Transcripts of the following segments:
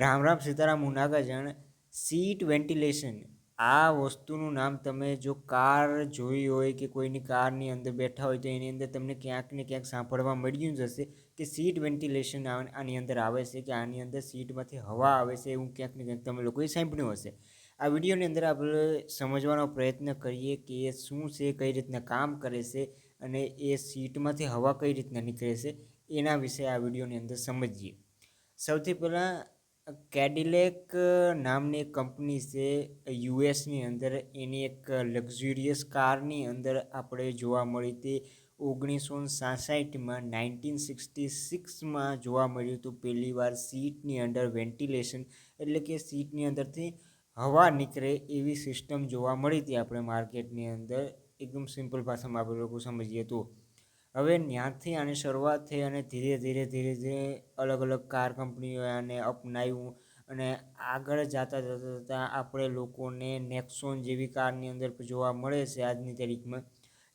રામ રામ સીતારામ હું Nagajan. Seat ventilation આ વસ્તુનું નામ તમે જો કાર જોઈ હોય કે કોઈની કારની અંદર બેઠા હોય તો એની અંદર તમને ક્યાંક ને ક્યાંક સાંભળવા મળ્યું જ હશે કે સીટ વેન્ટિલેશન આની અંદર આવે છે, કે આની અંદર સીટમાંથી હવા આવે છે, એવું ક્યાંક ને ક્યાંક તમે લોકોએ સાંભળ્યું હશે. આ વિડીયોની અંદર આપણે સમજવાનો પ્રયત્ન કરીએ કે એ શું છે, કઈ રીતના કામ કરે છે અને એ સીટમાંથી હવા કઈ રીતના નીકળે છે, એના વિશે આ વિડીયોની અંદર સમજીએ. સૌથી પહેલાં કેડિલેક નામની એક કંપની છે યુએસની અંદર. એની એક લક્ઝુરિયસ કારની અંદર આપણે જોવા મળી હતી 1966માં 1966માં જોવા મળ્યું હતું પહેલી વાર સીટની અંદર વેન્ટિલેશન, એટલે કે સીટની અંદરથી હવા નીકળે એવી સિસ્ટમ જોવા મળી હતી આપણે માર્કેટની અંદર. એકદમ સિમ્પલ ભાષામાં આપણે લોકો સમજીએ તો હવે ત્યાંથી આની શરૂઆત થઈ અને ધીરે ધીરે અલગ અલગ કાર કંપનીઓએ આને અપનાવ્યું અને આગળ જતાં આપણે લોકોને નેક્સોન જેવી કારની અંદર જોવા મળે છે આજની તારીખમાં,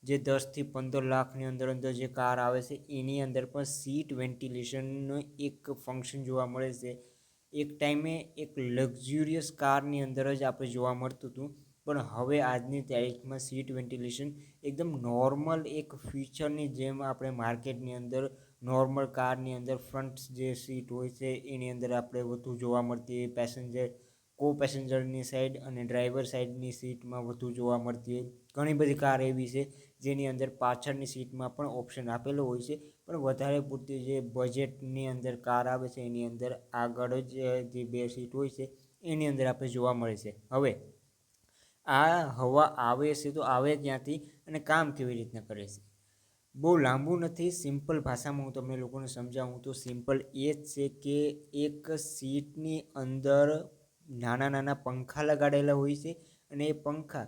જે 10થી 15 લાખની અંદર જે કાર આવે છે એની અંદર પણ સીટ વેન્ટિલેશનનું એક ફંક્શન જોવા મળે છે. એક ટાઈમે એક લક્ઝુરિયસ કારની અંદર જ આપણે જોવા મળતું હતું, પણ હવે આજની તારીખમાં સીટ વેન્ટિલેશન એકદમ નોર્મલ એક ફીચરની જેમ આપણે માર્કેટની અંદર નોર્મલ કારની અંદર ફ્રન્ટ જે સીટ હોય છે એની અંદર આપણે વધુ જોવા મળતી હોય, પેસેન્જરની સાઈડ અને ડ્રાઈવર સાઈડની સીટમાં વધુ જોવા મળતી હોય. ઘણી બધી કાર એવી છે જેની અંદર પાછળની સીટમાં પણ ઓપ્શન આપેલો હોય છે, પણ વધારે પૂરતી જે બજેટની અંદર કાર આવે છે એની અંદર આગળ જ જે 2 સીટ હોય છે એની અંદર આપણે જોવા મળે છે. હવે આ હવા આવે છે તો આવે ક્યાંથી અને કામ કેવી રીતના કરે છે? બહુ લાંબુ નથી, સિમ્પલ ભાષામાં હું તમને લોકોને સમજાવું તો સિમ્પલ એ જ છે કે એક સીટની અંદર નાના નાના પંખા લગાડેલા હોય છે અને એ પંખા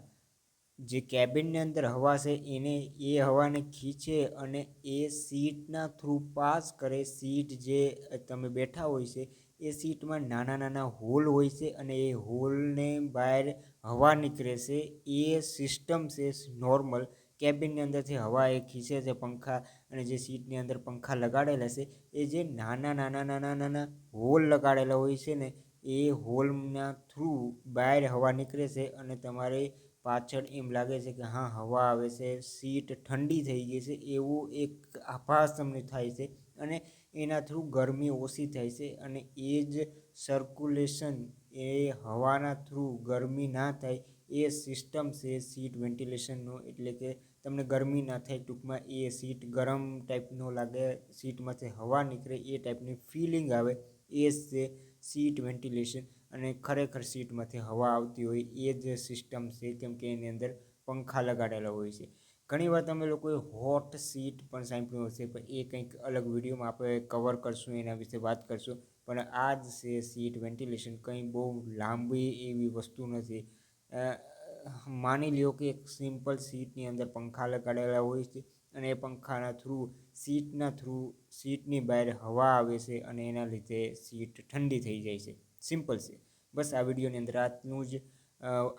જે કેબિનની અંદર હવા છે એને એ હવાને ખીંચે અને એ સીટના થ્રુ પાસ કરે. સીટ જે તમે બેઠા હોય છે એ સીટમાં નાના નાના હોલ હોય છે અને એ હોલને બહાર હવા નીકળે છે. એ સિસ્ટમ છે નોર્મલ. કેબિનની અંદરથી હવા એ ખીંચે છે પંખા, અને જે સીટની અંદર પંખા લગાડેલા છે એ જે નાના નાના નાના નાના હોલ લગાડેલા હોય છે ને એ હોલના થ્રુ બહાર હવા નીકળે છે અને તમારે પાછળ એમ લાગે છે કે હા હવા આવે છે, સીટ ઠંડી થઈ ગઈ છે એવું એક આભાસ તમને થાય છે અને એના થ્રુ ગરમી ઓછી થાય છે. અને એ જ સર્ક્યુલેશન એ હવાના થ્રુ ગરમી ના થાય એ સિસ્ટમ છે સીટ વેન્ટિલેશનનો. એટલે કે તમને ગરમી ના થાય, ટૂંકમાં એ સીટ ગરમ ટાઈપનો લાગે, સીટમાંથી હવા નીકળે એ ટાઈપની ફિલિંગ આવે, એ જ છે સીટ વેન્ટિલેશન. અને ખરેખર સીટમાંથી હવા આવતી હોય એ જ સિસ્ટમ છે, કેમ કે એની અંદર પંખા લગાડેલા હોય છે. ઘણીવાર તમે લોકોએ હોટ સીટ પણ સાંભળ્યું હશે, પણ એ કંઈક અલગ વિડીયોમાં આપણે કવર કરશું, એના વિશે વાત કરશું. પણ આ જ છે સીટ વેન્ટિલેશન, કંઈ બહુ લાંબી એવી વસ્તુ નથી. માની લ્યો કે એક સિમ્પલ સીટની અંદર પંખા લગાડેલા હોય છે અને એ પંખાના થ્રુ સીટની બહાર હવા આવે છે અને એના લીધે સીટ ઠંડી થઈ જાય છે. સિમ્પલ છે. બસ આ વિડીયોની અંદર આટલું જ.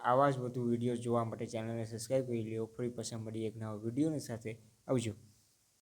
આવા જ વધુ વિડીયો જોવા માટે ચેનલને સબસ્ક્રાઈબ કરી લો. ફરી પાછા મળીએ એક નવા વિડીયોની સાથે. આવજો.